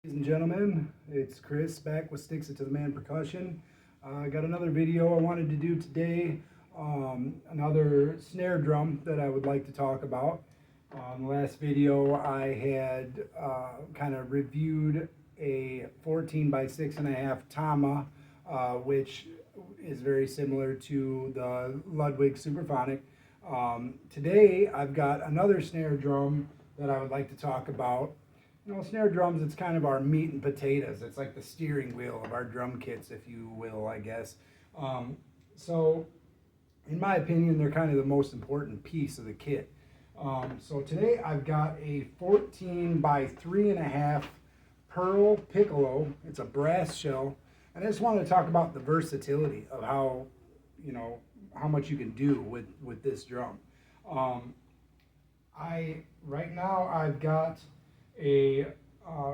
Ladies and gentlemen, it's Chris back with Sticks It to the Man Percussion. I got another video I wanted to do today, another snare drum that I would like to talk about. In the last video I had kind of reviewed a 14 by 6.5 Tama, which is very similar to the Ludwig Superphonic. Today I've got another snare drum that I would like to talk about. You know, snare drums, it's kind of our meat and potatoes. It's like the steering wheel of our drum kits, if you will, I guess. So, in my opinion, they're kind of the most important piece of the kit. So today I've got a 14 by 3.5 Pearl Piccolo. It's a brass shell. And I just wanted to talk about the versatility of how, you know, how much you can do with this drum. Right now I've got a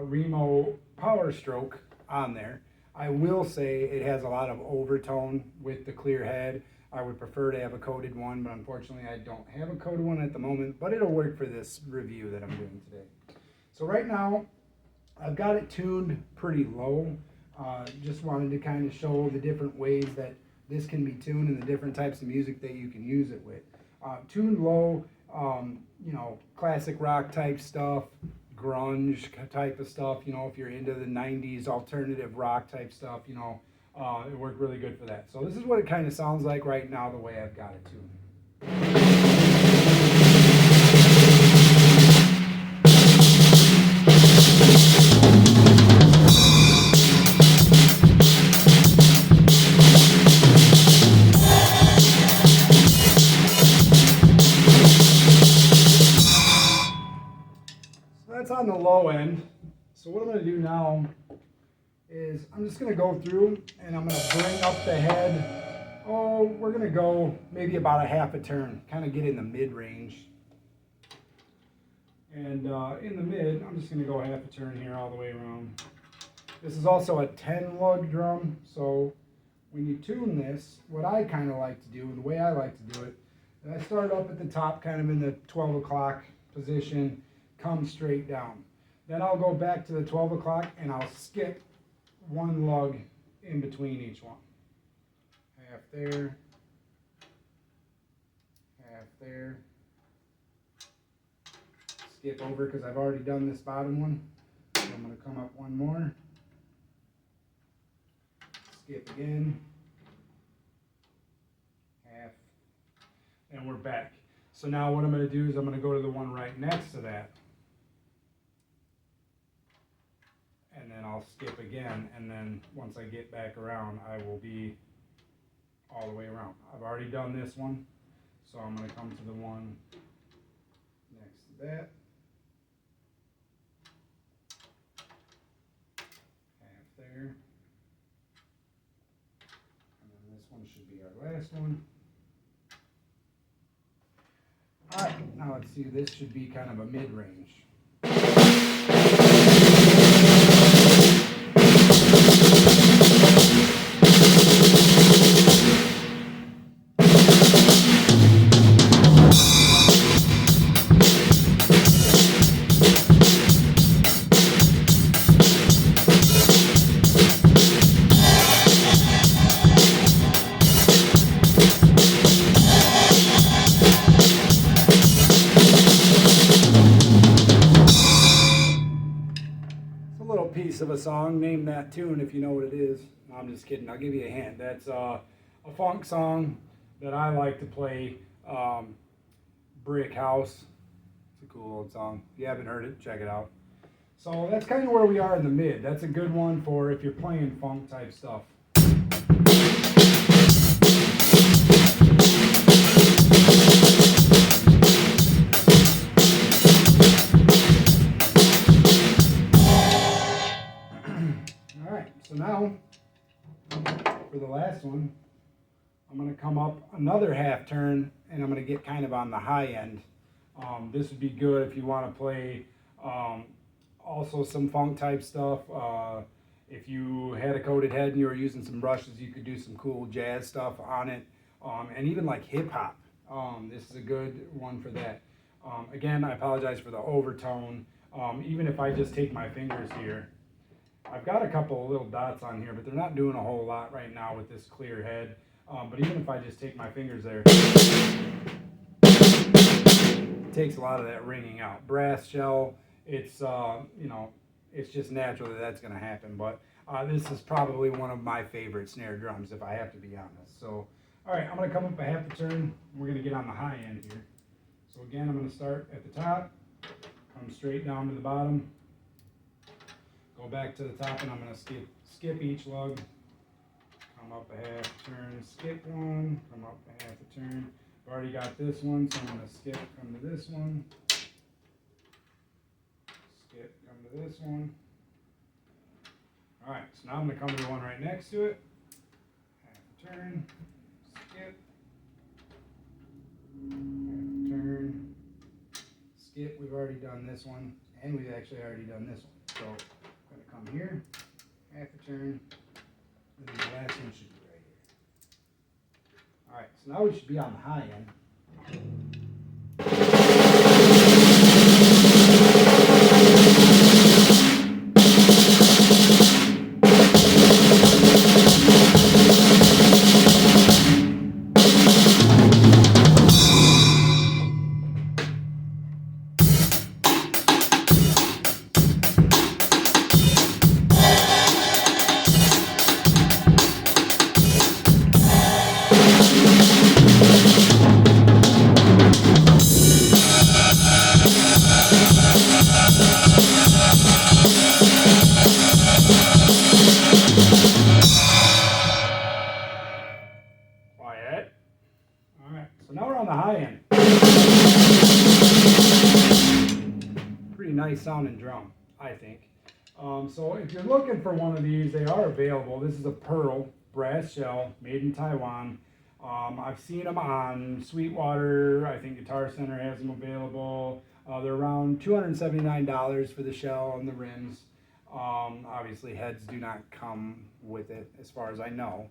Remo Power Stroke on there. I will say it has a lot of overtone with the clear head. I would prefer to have a coated one, but unfortunately I don't have a coated one at the moment, but it'll work for this review that I'm doing today. So right now I've got it tuned pretty low. Just wanted to kind of show the different ways that this can be tuned and the different types of music that you can use it with. Tuned low, you know, classic rock type stuff, grunge type of stuff, you know, if you're into the 90s alternative rock type stuff, you know, it worked really good for that. So this is what it kind of sounds like right now, the way I've got it tuned. That's on the low end. So what I'm going to do now is I'm just going to go through and I'm going to bring up the head. Oh, we're going to go maybe about a half a turn, kind of get in the mid range. And in the mid, I'm just going to go half a turn here all the way around. This is also a 10 lug drum, so when you tune this, what I kind of like to do, the way I like to do it, is I start up at the top kind of in the 12 o'clock position, come straight down. Then I'll go back to the 12 o'clock and I'll skip one lug in between each one. Half there, half there. Skip over because I've already done this bottom one. So I'm going to come up one more. Skip again. Half. And we're back. So now what I'm going to do is I'm going to go to the one right next to that. And then I'll skip again, and then once I get back around, I will be all the way around. I've already done this one, so I'm going to come to the one next to that. Half there. And then this one should be our last one. Alright, now let's see, this should be kind of a mid-range. Piece of a song, name that tune if you know what it is. No, I'm just kidding, I'll give you a hint. That's a funk song that I like to play, Brick House. It's a cool old song. If you haven't heard it, check it out. So that's kind of where we are in the mid. That's a good one for if you're playing funk type stuff. So now, for the last one, I'm going to come up another half turn and I'm going to get kind of on the high end. This would be good if you want to play also some funk type stuff. If you had a coated head and you were using some brushes, you could do some cool jazz stuff on it. And even like hip hop. This is a good one for that. Again, I apologize for the overtone. Even if I just take my fingers here I've got a couple of little dots on here, but they're not doing a whole lot right now with this clear head. But even if I just take my fingers there, it takes a lot of that ringing out. Brass shell, it's you know, it's just natural that that's going to happen. But this is probably one of my favorite snare drums, if I have to be honest. So, all right, I'm going to come up a half a turn, and we're going to get on the high end here. So again, I'm going to start at the top, come straight down to the bottom, go back to the top, and I'm going to skip each lug. Come up a half a turn, skip one, come up a half a turn. I've already got this one, so I'm going to skip, come to this one, skip, come to this one. All right, so now I'm going to come to the one right next to it, half a turn, skip, half a turn, skip. We've already done this one, and we've actually already done this one. So I'm going to come here, half a turn, and then the last one should be right here. All right, so now we should be on the high end. Quiet. All right, so now we're on the high end. Pretty nice sounding drum, I think. So if you're looking for one of these, they are available. This is a pearl brass shell made in Taiwan. I've seen them on Sweetwater. I think Guitar Center has them available. They're around $279 for the shell and the rims. Obviously heads do not come with it as far as I know.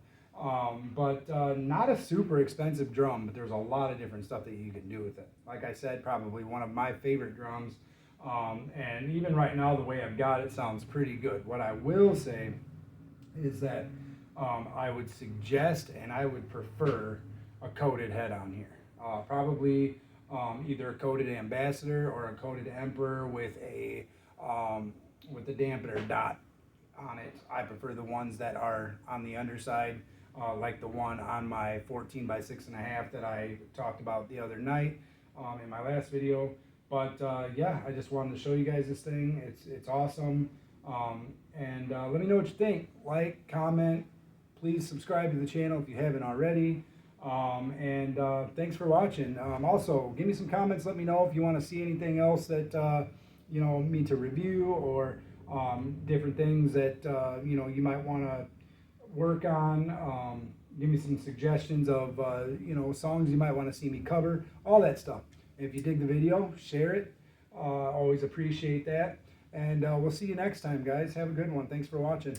But not a super expensive drum, but there's a lot of different stuff that you can do with it. Like I said, probably one of my favorite drums. And even right now, the way I've got it sounds pretty good. What I will say is that I would suggest and I would prefer a coated head on here. Probably either a coated Ambassador or a coated Emperor with a dampener dot on it. I prefer the ones that are on the underside, like the one on my 14 by 6.5 that I talked about the other night in my last video. But yeah, I just wanted to show you guys this thing. It's awesome. And let me know what you think. Like, comment, please subscribe to the channel if you haven't already. And thanks for watching. Also, give me some comments. Let me know if you want to see anything else that you know, me to review, or different things that you know, you might want to work on. Give me some suggestions of you know, songs you might want to see me cover, all that stuff. If you dig the video, share it. Always appreciate that. And we'll see you next time, guys. Have a good one. Thanks for watching.